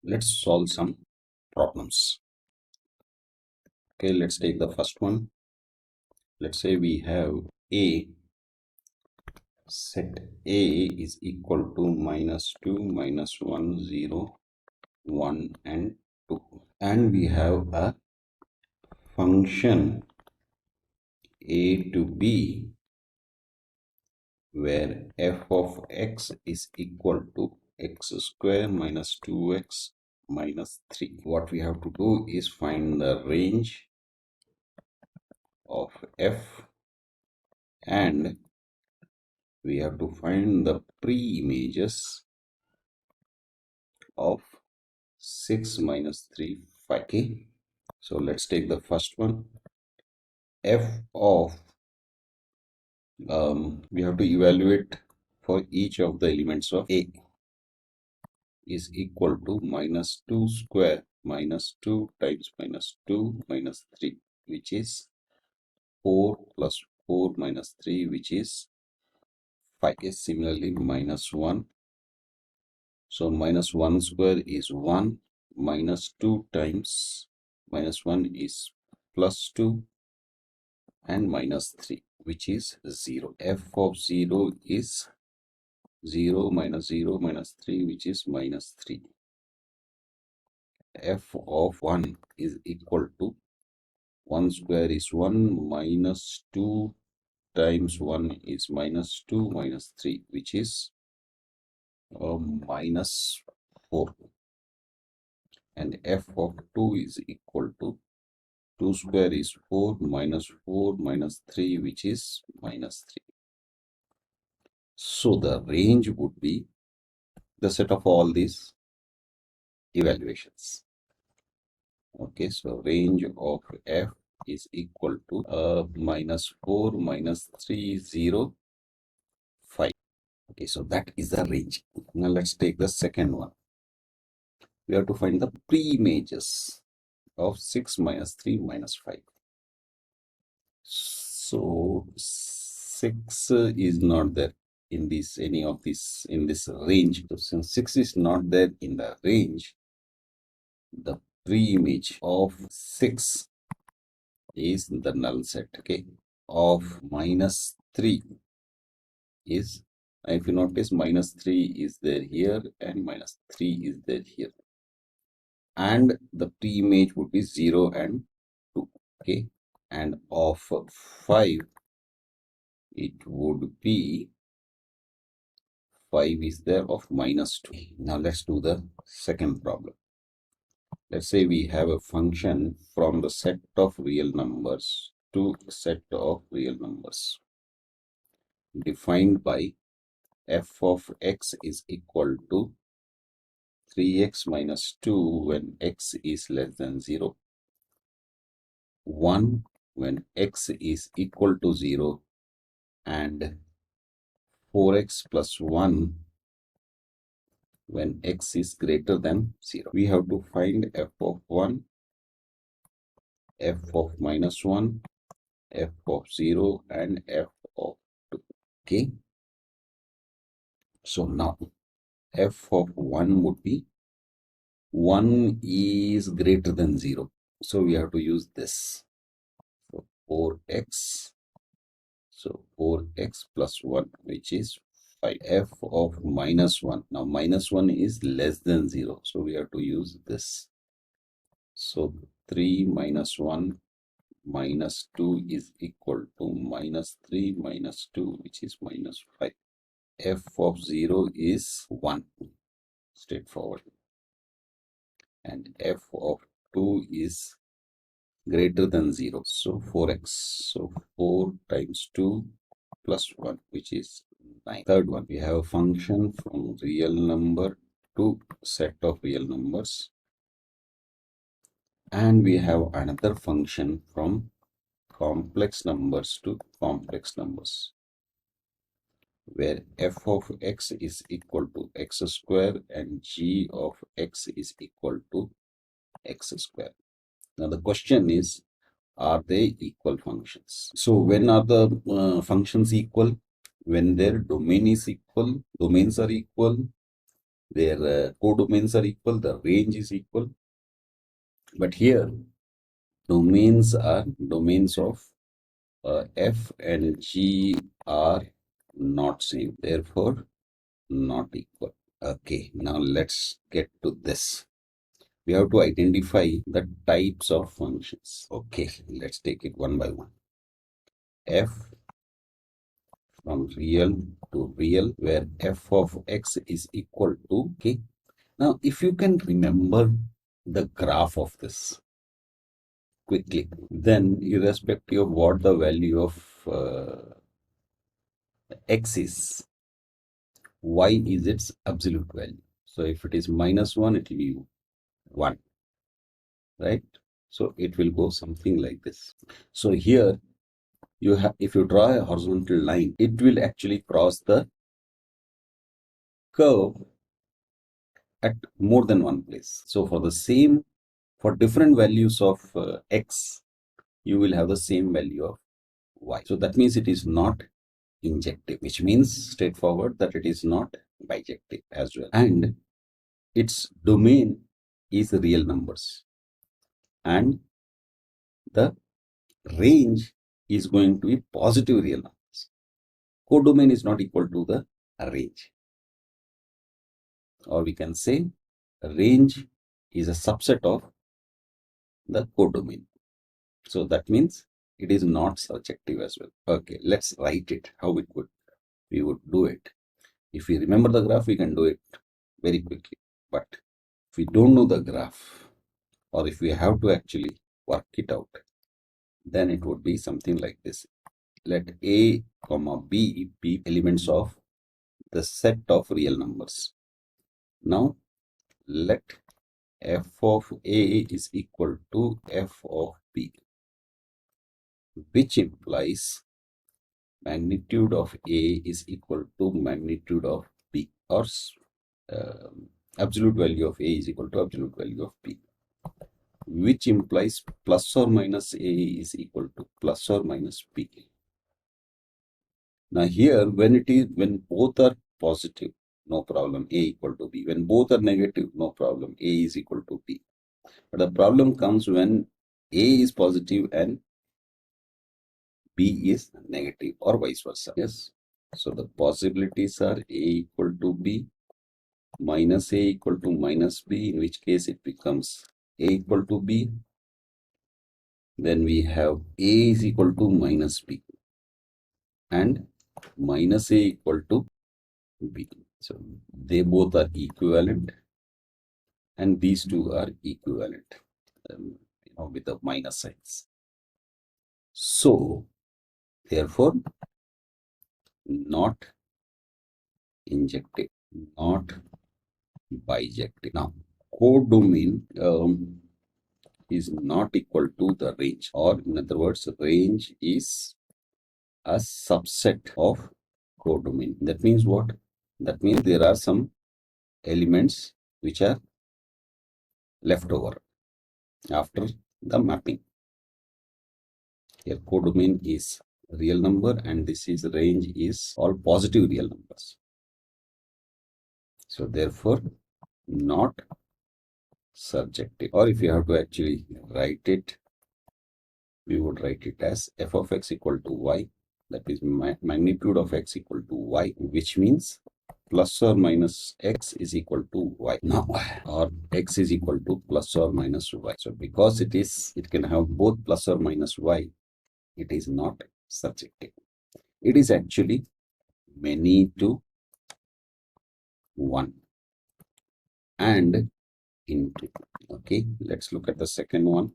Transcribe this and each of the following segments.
Let's solve some problems. Okay, let's take the first one. Let's say we have a set a is equal to -2, -1, 0, 1 and 2, and we have a function a to b where f of x is equal to x square minus 2x minus 3. What we have to do is find the range of f, and we have to find the pre-images of 6 minus 3, 5. Okay, so let's take the first one. F of we have to evaluate for each of the elements of a is equal to -2 square minus 2 times -2 minus 3, which is 4 plus 4 minus 3, which is 5. Okay, similarly -1. So -1 square is 1, -2 times -1 is +2, and -3, which is 0. F of 0 is 0 minus 0 minus 3, which is -3. F of 1 is equal to 1 square is 1, -2 times 1 is -2 minus 3, which is -4. And f of 2 is equal to 2 square is 4, -4 minus 3, which is -3. So the range would be the set of all these evaluations. Okay, so range of f is equal to -4 minus 3, 0, 5. Okay, so that is the range. Now let's take the second one. We have to find the pre-images of 6 minus 3 minus 5. So 6 is not there in this any of this in this range. So since 6 is not there in the range, the pre-image of 6 is the null set. Okay, of -3 is, if you notice, -3 is there here and -3 is there here, and the pre-image would be 0 and 2. Okay, and of 5 it would be 5 is there of -2. Now let's do the second problem. Let's say we have a function from the set of real numbers to set of real numbers defined by f of x is equal to 3x minus 2 when x is less than 0, 1 when x is equal to 0, and 4x plus 1 when x is greater than 0. We have to find f of 1, f of -1, f of 0, and f of 2. Okay, so now f of 1 would be 1 is greater than 0, so we have to use this. So 4x, so 4x plus 1, which is 5. F of -1, now -1 is less than 0, so we have to use this. So 3 minus 1 minus 2 is equal to -3 minus 2, which is -5. F of 0 is 1, straightforward, and f of 2 is greater than 0, so 4x, so 4 times 2 plus 1, which is 9. Third one, we have a function from real number to set of real numbers, and we have another function from complex numbers to complex numbers, where f of x is equal to x square and g of x is equal to x square. Now the question is, are they equal functions? So when are the functions equal? When their domain is equal, domains are equal, their codomains are equal, the range is equal. But here, domains of f and g are not same, therefore not equal. Okay, now let's get to this. We have to identify the types of functions. Okay, let's take it one by one. F from real to real, where f of x is equal to, okay. Now, if you can remember the graph of this quickly, then irrespective of what the value of x is, y is its absolute value. So if it is -1, it will be 1, right? So it will go something like this. So here you have, if you draw a horizontal line, it will actually cross the curve at more than one place. So for the same, for different values of x, you will have the same value of y. So that means it is not injective, which means straightforward that it is not bijective as well. And its domain is real numbers. And the range is going to be positive real numbers. Codomain is not equal to the range. Or we can say range is a subset of the codomain. So that means it is not surjective as well. Okay, let's write it how we would do it. If we remember the graph, we can do it very quickly. But if we don't know the graph, or if we have to actually work it out, then it would be something like this. Let a comma b be elements of the set of real numbers. Now let f of a is equal to f of b, which implies magnitude of a is equal to magnitude of b, or absolute value of a is equal to absolute value of b, which implies plus or minus a is equal to plus or minus b. Now here, when both are positive, no problem, a equal to b. When both are negative, no problem, a is equal to b. But the problem comes when a is positive and b is negative, or vice versa. Yes. So the possibilities are a equal to b, minus a equal to minus b, in which case it becomes a equal to b. Then we have a is equal to minus b, and minus a equal to b. So they both are equivalent, and these two are equivalent, with the minus signs. So therefore, not injective, not bijective. Now, codomain is not equal to the range, or in other words, range is a subset of codomain. That means what? That means there are some elements which are left over after the mapping. Here codomain is real number, and this is range is all positive real numbers. So therefore not surjective. Or if you have to actually write it, we would write it as f of x equal to y, that is magnitude of x equal to y, which means plus or minus x is equal to y. Now, or x is equal to plus or minus y. So because it can have both plus or minus y, it is not surjective. It is actually many to 1 and into. Okay, let's look at the second one.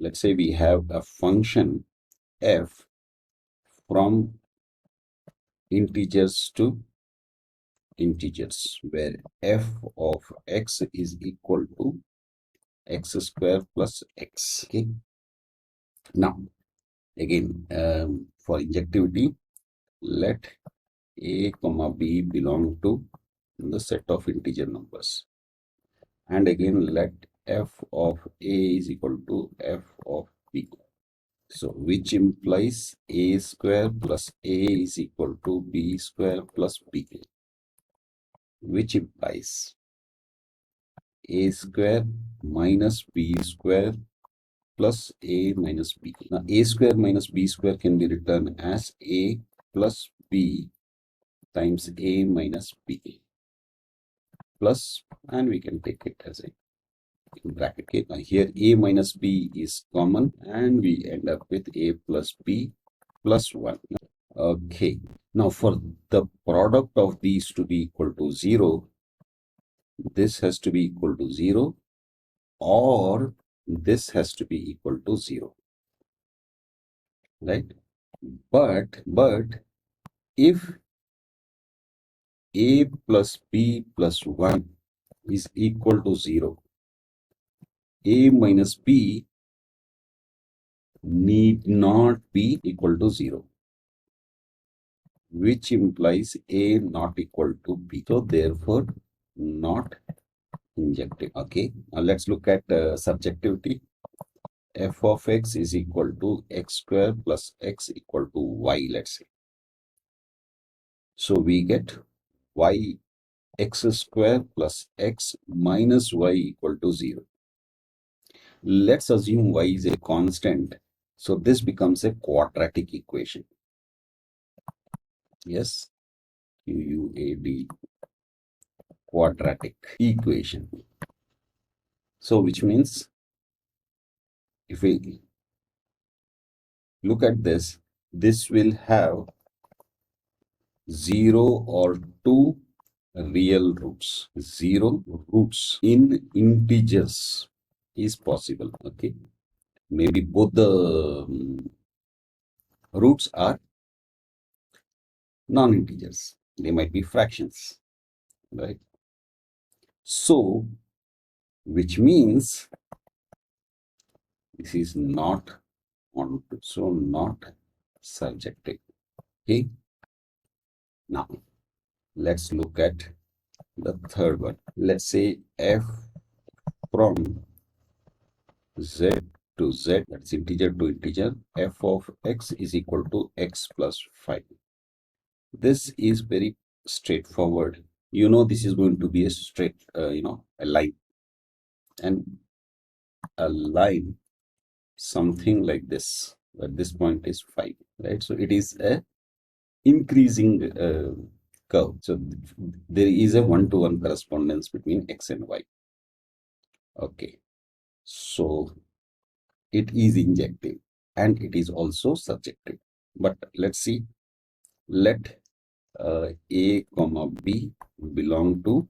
Let's say we have a function f from integers to integers, where f of x is equal to x square plus x. Okay. Now, again, for injectivity, let a comma b belong to the set of integer numbers, and again let f of a is equal to f of b. So which implies a square plus a is equal to b square plus b. which implies a square minus b square plus a minus b. Now a square minus b square can be written as a plus b times a minus b plus, and we can take it as a in bracket. Okay, now here a minus b is common and we end up with a plus b plus 1. Okay, now for the product of these to be equal to 0, this has to be equal to 0 or this has to be equal to 0, right? But if a plus b plus 1 is equal to 0, a minus b need not be equal to 0, which implies a not equal to b. So therefore, not injective. Okay, now let's look at surjectivity. F of x is equal to x square plus x equal to y, let's say. So we get y x square plus x minus y equal to 0. Let's assume y is a constant. So this becomes a quadratic equation. Yes, QUAD, quadratic equation. So which means if we look at this, this will have 0 or 2 real roots. 0 roots in integers is possible. Okay, maybe both the roots are non-integers. They might be fractions, right? So which means this is not on, so not surjective. Okay, now let's look at the third one. Let's say f from z to z, that's integer to integer, f of x is equal to x plus 5. This is very straightforward. You know, this is going to be a straight, a line, and a line something like this. At this point is 5, right? So it is a increasing curve. So there is a one-to-one correspondence between x and y. Okay, so it is injective and it is also surjective. But let's see. Let a comma b belong to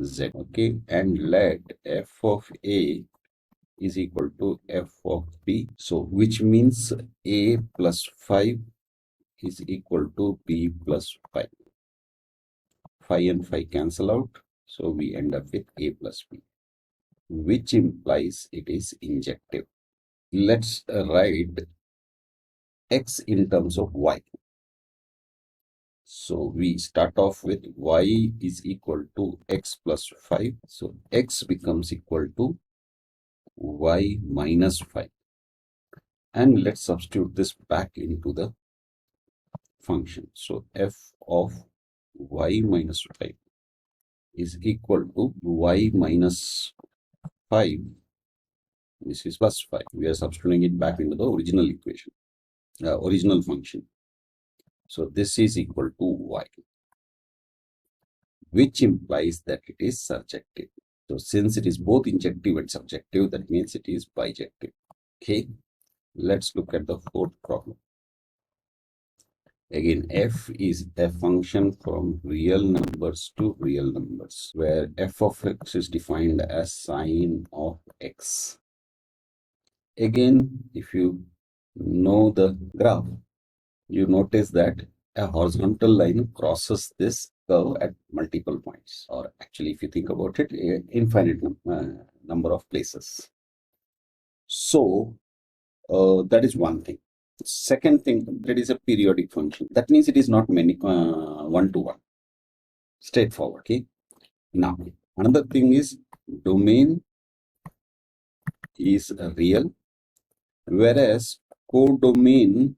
z. Okay, and let f of a is equal to f of b. So which means a plus 5 is equal to b plus 5. 5 and 5 cancel out. So we end up with a plus b, which implies it is injective. Let's write x in terms of y. So we start off with y is equal to x plus 5. So x becomes equal to y minus 5. And let's substitute this back into the function. So f of y minus 5 is equal to y minus 5. This is plus 5. We are substituting it back into the original equation, original function. So this is equal to y, which implies that it is surjective. So since it is both injective and surjective, that means it is bijective. Okay, let's look at the fourth problem. Again, f is a function from real numbers to real numbers, where f of x is defined as sine of x. Again, if you know the graph, you notice that a horizontal line crosses this curve at multiple points, or actually, if you think about it, infinite number of places. So that is one thing. Second thing, that is a periodic function. That means it is not many one-to-one. Straightforward. Okay. Now, another thing is domain is real, whereas codomain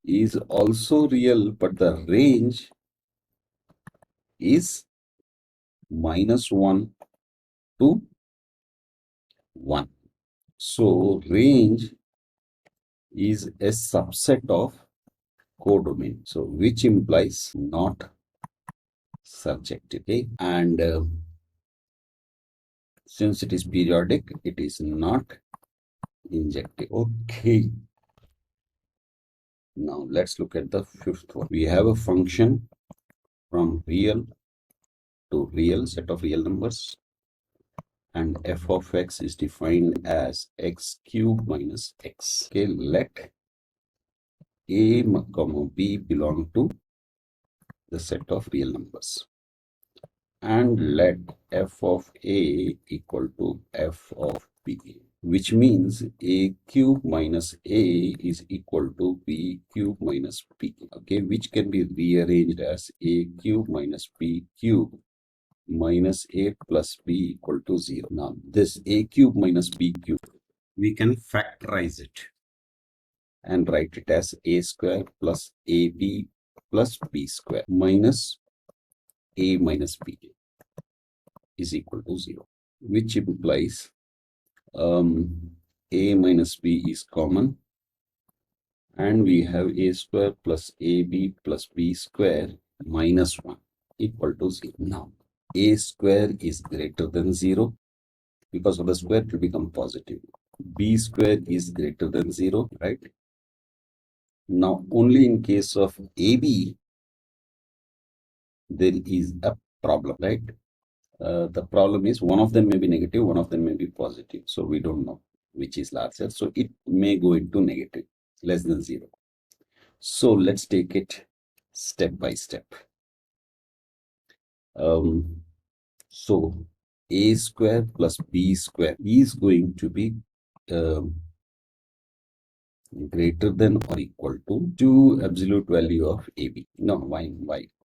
is also real, but the range is -1 to 1. So range is a subset of codomain. So which implies not surjective. Okay? And since it is periodic, it is not injective. Okay. Now let's look at the fifth one. We have a function from real to real, set of real numbers, and f of x is defined as x cube minus x. Okay, let a comma b belong to the set of real numbers, and let f of a equal to f of b, which means a cube minus a is equal to b cube minus b, okay, which can be rearranged as a cube minus b cube minus a plus b equal to 0. Now this a cube minus b cube, we can factorize it and write it as a square plus ab plus b square minus a minus b is equal to 0, which implies a minus b is common, and we have a square plus ab plus b square minus 1 equal to 0. Now a square is greater than 0, because of the square it will become positive. B square is greater than 0, right? Now only in case of AB there is a problem, right? The problem is one of them may be negative, one of them may be positive. So we don't know which is larger. So it may go into negative, less than 0. So let's take it step by step. So a square plus b square is going to be greater than or equal to absolute value of AB. No, why?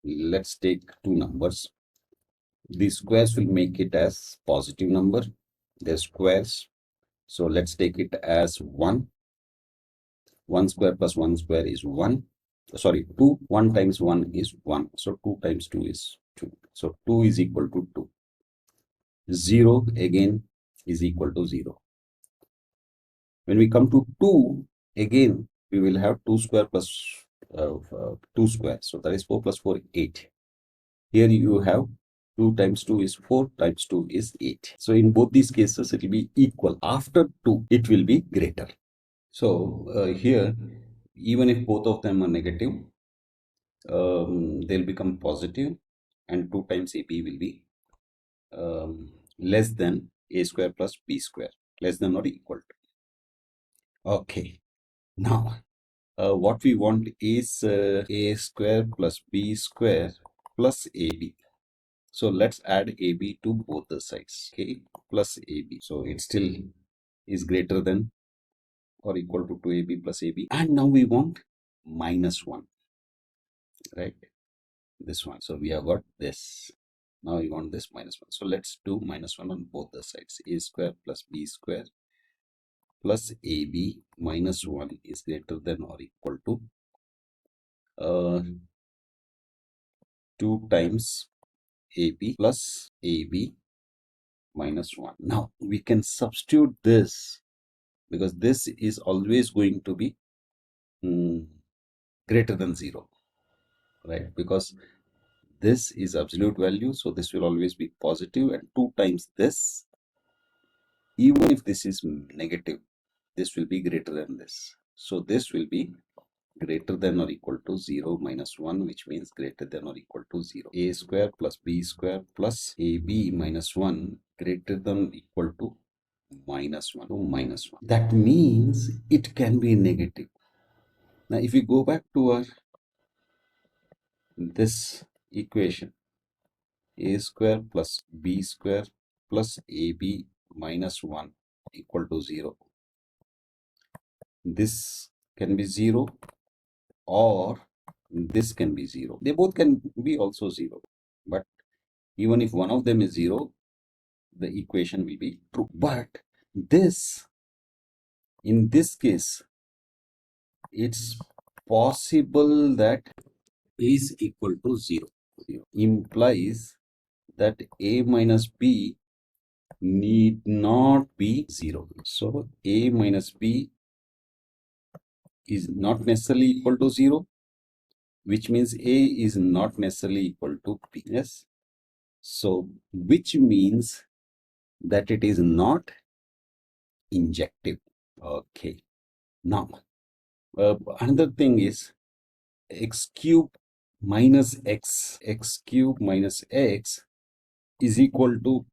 Let's take two numbers. These squares will make it as positive number. They're squares. So let's take it as 1. 1 square plus 1 square is 1. Sorry, 2. 1 times 1 is 1. So 2 times 2 is 2. So 2 is equal to 2. 0 again is equal to 0. When we come to 2, again we will have 2 square plus 2 square. So that is 4 plus 4, 8. Here you have 2 times 2 is 4, times 2 is 8. So in both these cases it will be equal. After 2 it will be greater. So here, even if both of them are negative, they'll become positive, and 2 times AB will be less than a square plus b square, less than or equal to. Okay, now what we want is a square plus b square plus ab. So let's add ab to both the sides, okay, plus ab. So it still is greater than or equal to 2ab plus ab, and now we want minus 1, right? This one. So we have got this. Now we want this minus 1. So let's do minus 1 on both the sides. A square plus b square plus ab minus 1 is greater than or equal to 2 times ab plus ab minus 1. Now we can substitute this, because this is always going to be greater than 0, right? Because this is absolute value, so this will always be positive, and 2 times this, even if this is negative, this will be greater than this. So this will be greater than or equal to 0 minus 1, which means greater than or equal to 0. A square plus b square plus ab minus 1 greater than or equal to minus 1. That means it can be negative. Now if we go back to our this equation, a square plus b square plus ab minus 1 equal to 0. This can be 0, or this can be 0. They both can be also 0. But even if one of them is 0, the equation will be true. But this, in this case, it's possible that is equal to 0. implies that a minus b need not be 0. So a minus b is not necessarily equal to 0, which means a is not necessarily equal to b. Yes. So which means that it is not injective. Okay. Now, another thing is x cube minus x cube minus x is equal to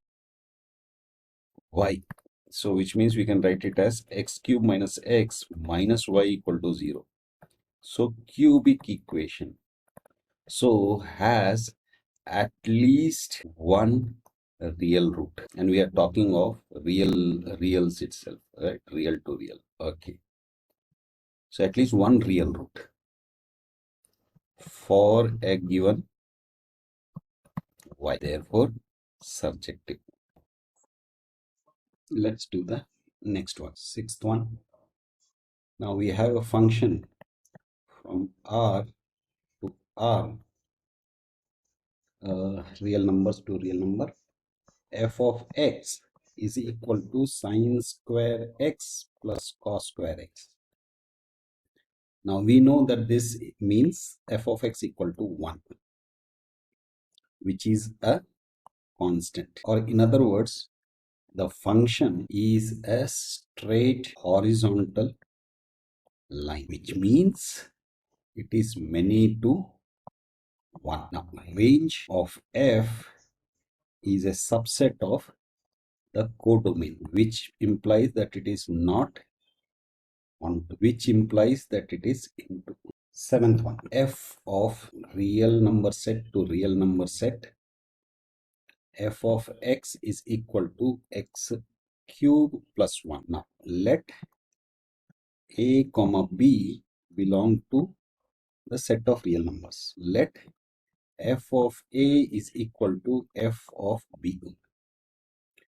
y. So which means we can write it as x cube minus x minus y equal to 0. So cubic equation so has at least one real root, and we are talking of reals itself, right? Real to real. Okay. So at least one real root for a given y. Therefore, surjective. Let's do the next one, sixth one. Now we have a function from R to R, real numbers to real number. F of x is equal to sine square x plus cos square x. Now we know that this means f of x equal to 1, which is a constant. Or in other words, the function is a straight horizontal line, which means it is many to 1. Now, range of f is a subset of the codomain, which implies that it is not onto, which implies that it is into. Seventh one, f of real number set to real number set, f of x is equal to x cube plus 1. Now, let a comma b belong to the set of real numbers. Let f of a is equal to f of b,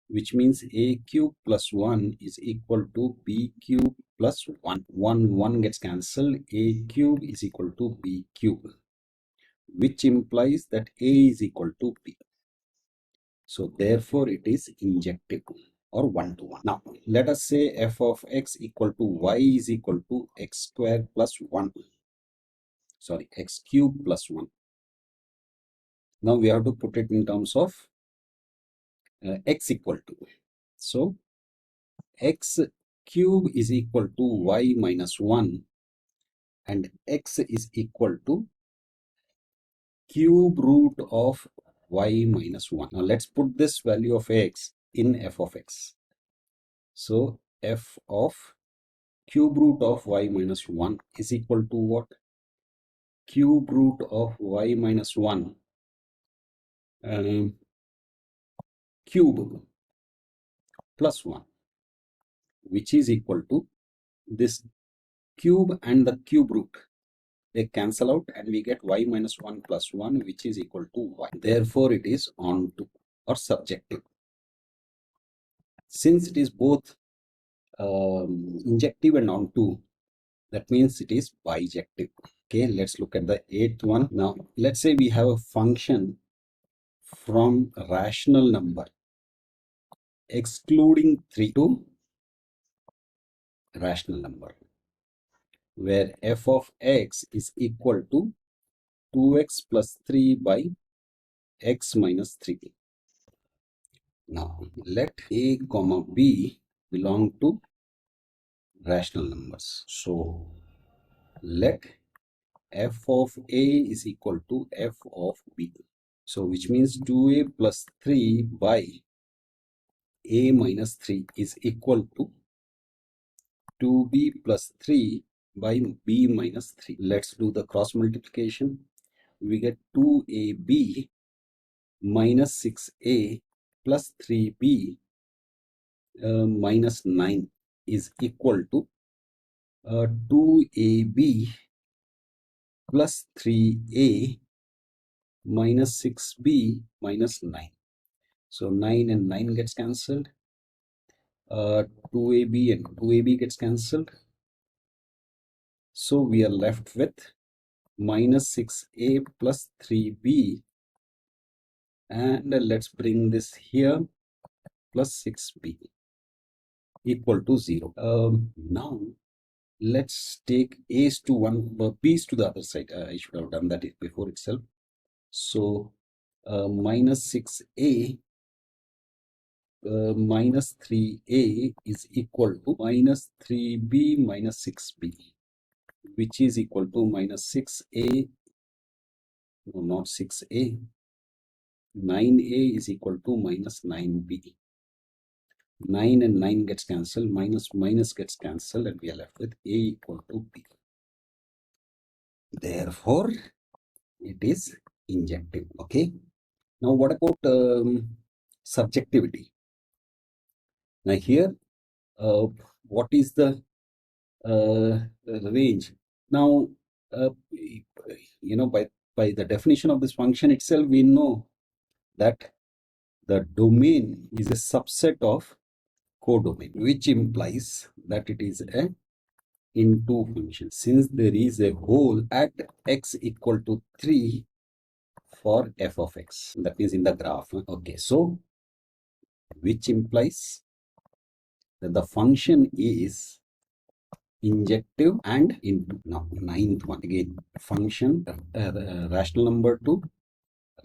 which means a cube plus 1 is equal to b cube plus 1. 1 gets cancelled. A cube is equal to b cube, which implies that a is equal to b. So therefore it is injective or 1 to 1. Now let us say f of x equal to y is equal to x square plus 1. Sorry, x cube plus 1. Now we have to put it in terms of x equal to. So x cube is equal to y minus 1 and x is equal to cube root of y minus 1. Now let's put this value of x in f of x. So f of cube root of y minus 1 is equal to what? Cube root of y minus 1 cube plus 1, which is equal to this cube and the cube root. They cancel out and we get y minus 1 plus 1, which is equal to y. Therefore, it is onto or subjective. Since it is both injective and onto, that means it is bijective. Okay, let's look at the eighth one. Now, let's say we have a function from rational number excluding 3 to rational number, where f of x is equal to 2x plus 3 by x minus 3. Now, let a comma b belong to rational numbers. So, let f of a is equal to f of b. So, which means 2a plus 3 by a minus 3 is equal to 2b plus 3 by b minus 3. Let's do the cross multiplication. We get 2ab minus 6a plus 3b minus 9 is equal to 2ab plus 3a minus 6b minus 9. So 9 and 9 gets cancelled. 2ab and 2ab gets cancelled. So we are left with minus 6a plus 3b And let's bring this here, plus 6b equal to 0. Now let's take a's to 1, b's to the other side. I should have done that before itself. So minus 6a minus 3a is equal to minus 3b minus 6b, which is equal to minus 6a, no, not 6a, 9a is equal to minus 9b. 9 and 9 gets cancelled, minus minus gets cancelled, and we are left with a equal to b. Therefore, it is injective. Okay. Now, what about surjectivity? Now, here, what is the range? Now, by the definition of this function itself, we know that the domain is a subset of codomain, which implies that it is a into function, since there is a hole at x equal to 3 for f of x, that means in the graph. Okay, so which implies that the function is injective and into. Now, ninth one again, function rational number to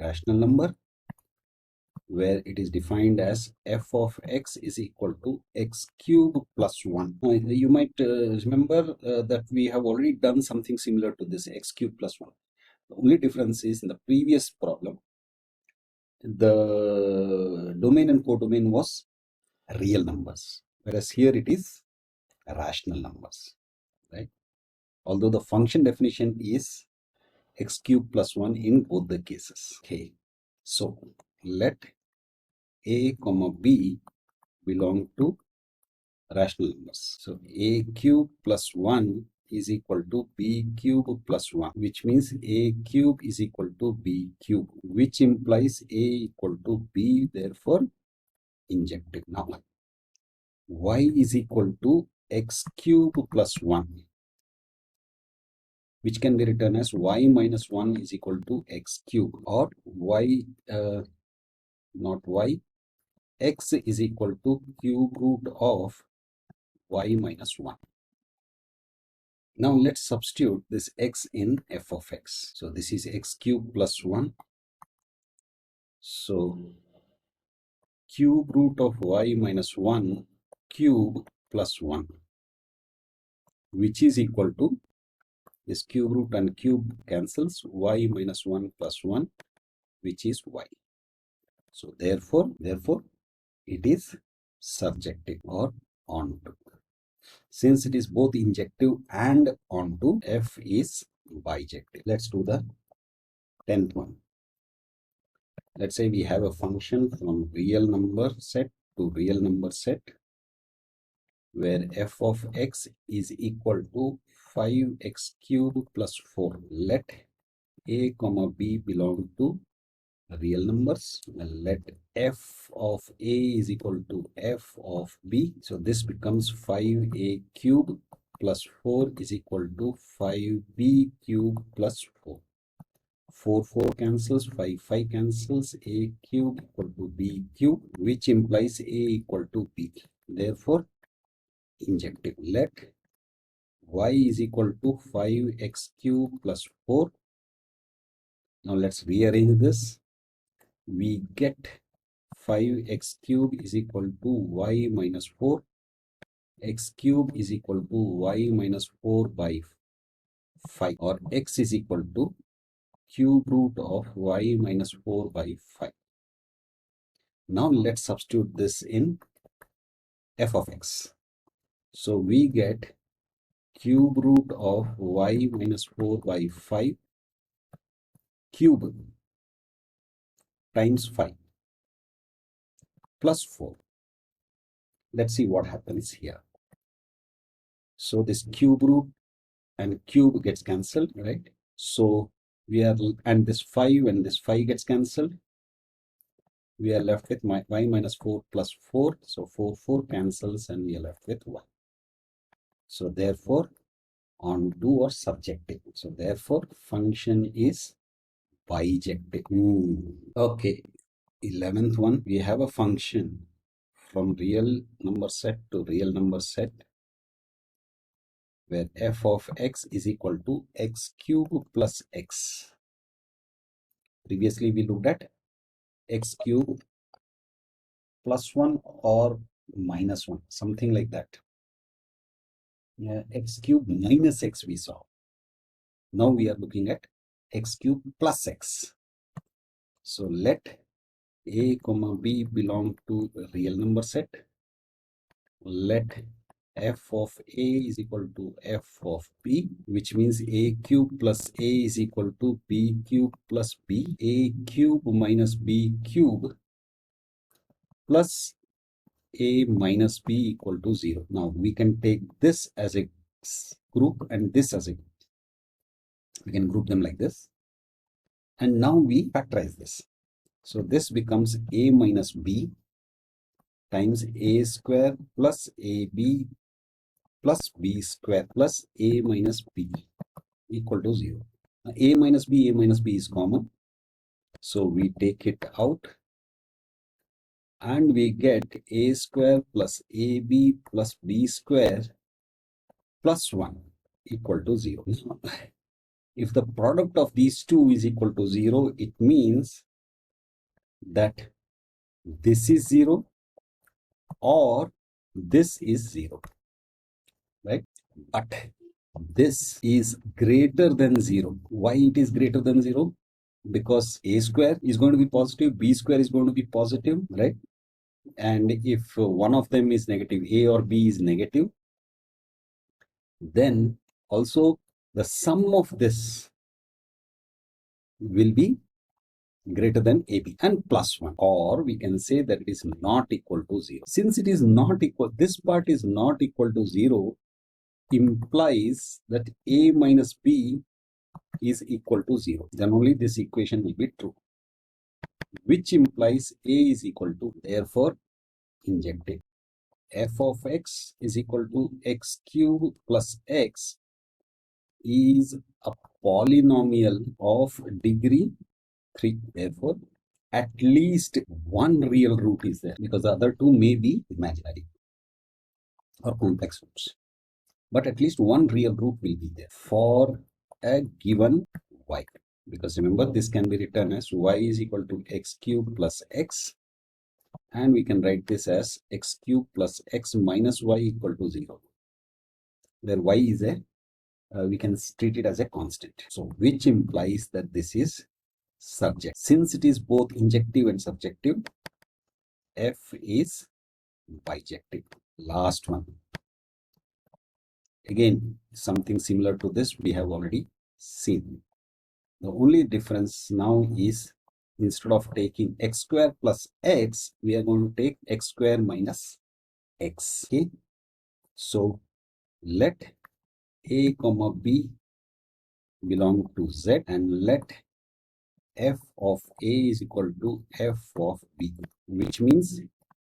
rational number, where it is defined as f of x is equal to x cube plus 1. Now, you might remember that we have already done something similar to this, x cube plus 1. The only difference is, in the previous problem, the domain and codomain was real numbers, whereas here it is rational numbers, right? Although the function definition is x cube plus 1 in both the cases. Okay, so let a comma b belong to rational numbers. So a cube plus 1 is equal to b cube plus 1, which means a cube is equal to b cube, which implies a equal to b, therefore injective. Now, y is equal to x cube plus 1, which can be written as y minus 1 is equal to x cube, or y, not y, x is equal to cube root of y minus 1. Now let's substitute this x in f of x. So this is x cube plus 1. So cube root of y minus 1 cube plus 1, which is equal to, this cube root and cube cancels, y minus 1 plus 1, which is y. So therefore it is surjective or onto. Since it is both injective and onto, f is bijective. Let's do the 10th one. Let's say we have a function from real number set to real number set, where f of x is equal to 5x cube plus 4. Let a comma b belong to real numbers. Let f of a is equal to f of b. So this becomes 5a cube plus 4 is equal to 5b cube plus 4. 4 cancels, 5 cancels, a cube equal to b cube, which implies a equal to b. Therefore, injective. Let y is equal to 5x cube plus 4. Now let's rearrange this. We get 5x cube is equal to y minus 4. X cube is equal to y minus 4 by 5, or x is equal to cube root of y minus 4 by 5. Now let's substitute this in f of x. So we get cube root of y minus 4 by 5 cube times 5 plus 4. Let's see what happens here. So this cube root and cube gets cancelled, right? So we are, and this 5 and this 5 gets cancelled. We are left with y minus 4 plus 4. So 4 cancels and we are left with 1. So therefore, onto or surjective. So therefore, function is bijective. Okay. 11th one, we have a function from real number set to real number set where f of x is equal to x cube plus x. Previously we looked at x cube plus 1 or minus 1, something like that. X cube minus x we saw. Now we are looking at x cube plus x. So let a comma b belong to a real number set. Let f of a is equal to f of b, which means a cube plus a is equal to b cube plus b. A cube minus b cube plus a minus b equal to 0. Now we can take this as a group and this as a group. We can group them like this. And now we factorize this. So this becomes a minus b times a square plus ab plus b square plus a minus b equal to 0. A minus b is common. So we take it out and we get a square plus ab plus b square plus 1 equal to 0. If the product of these two is equal to 0, it means that this is 0 or this is 0, right? But this is greater than 0. Why it is greater than 0? Because a square is going to be positive, b square is going to be positive, right? And if one of them is negative, a or b is negative, then also the sum of this will be greater than AB and plus 1, or we can say that it is not equal to 0. Since it is not equal, this part is not equal to 0, implies that A minus B is equal to 0. Then only this equation will be true, which implies A is equal to, therefore, injective. F of x is equal to x cube plus x is a polynomial of degree 3. Therefore, at least one real root is there, because the other two may be imaginary or complex roots. But at least one real root will be there for a given y. Because remember, this can be written as y is equal to x cube plus x. And we can write this as x cube plus x minus y equal to 0. Where y is a, we can treat it as a constant. So, which implies that this is surjective. Since it is both injective and surjective, F is bijective. Last one. Again, something similar to this we have already seen. The only difference now is, instead of taking x square plus x, we are going to take x square minus x. Okay. So let a comma b belong to z and let f of a is equal to f of b, which means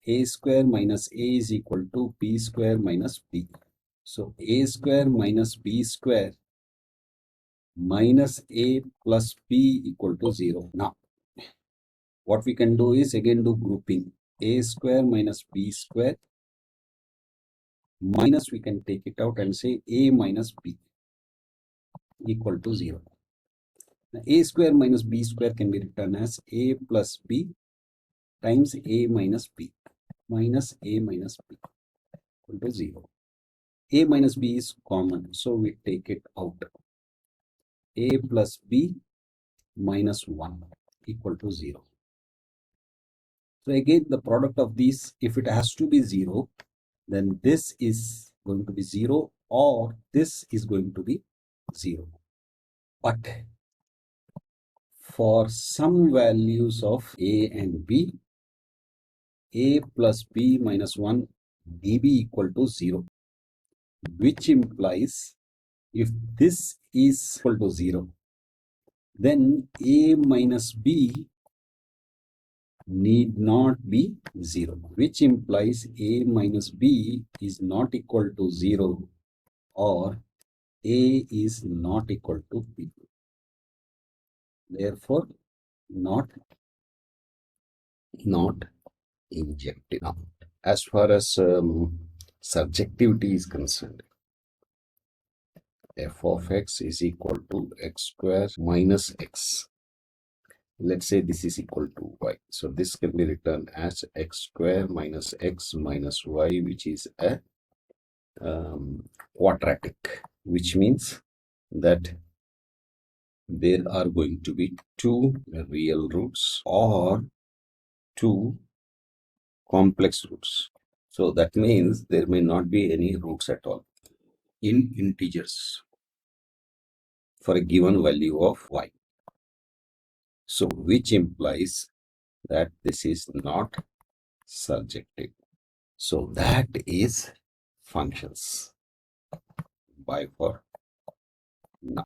a square minus a is equal to b square minus b. So a square minus b square minus a plus b equal to 0. Now, what we can do is again do grouping. A square minus b square minus, we can take it out and say a minus b equal to 0. Now, a square minus b square can be written as a plus b times a minus b minus a minus b equal to 0. A minus b is common, so we take it out. A plus b minus 1 equal to 0. So again, the product of these, if it has to be 0, then this is going to be 0 or this is going to be 0. But for some values of a and b, a plus b minus 1 may be equal to 0, which implies if this is equal to 0, then a minus b need not be 0, which implies a minus b is not equal to 0 or a is not equal to b. Therefore, not not injective. Now, as far as surjectivity is concerned, f of x is equal to x square minus x. Let's say this is equal to y. So this can be written as x square minus x minus y, which is a quadratic, which means that there are going to be two real roots or two complex roots. So that means there may not be any roots at all in integers for a given value of y. So which implies that this is not surjective. So that is functions. Bye for now.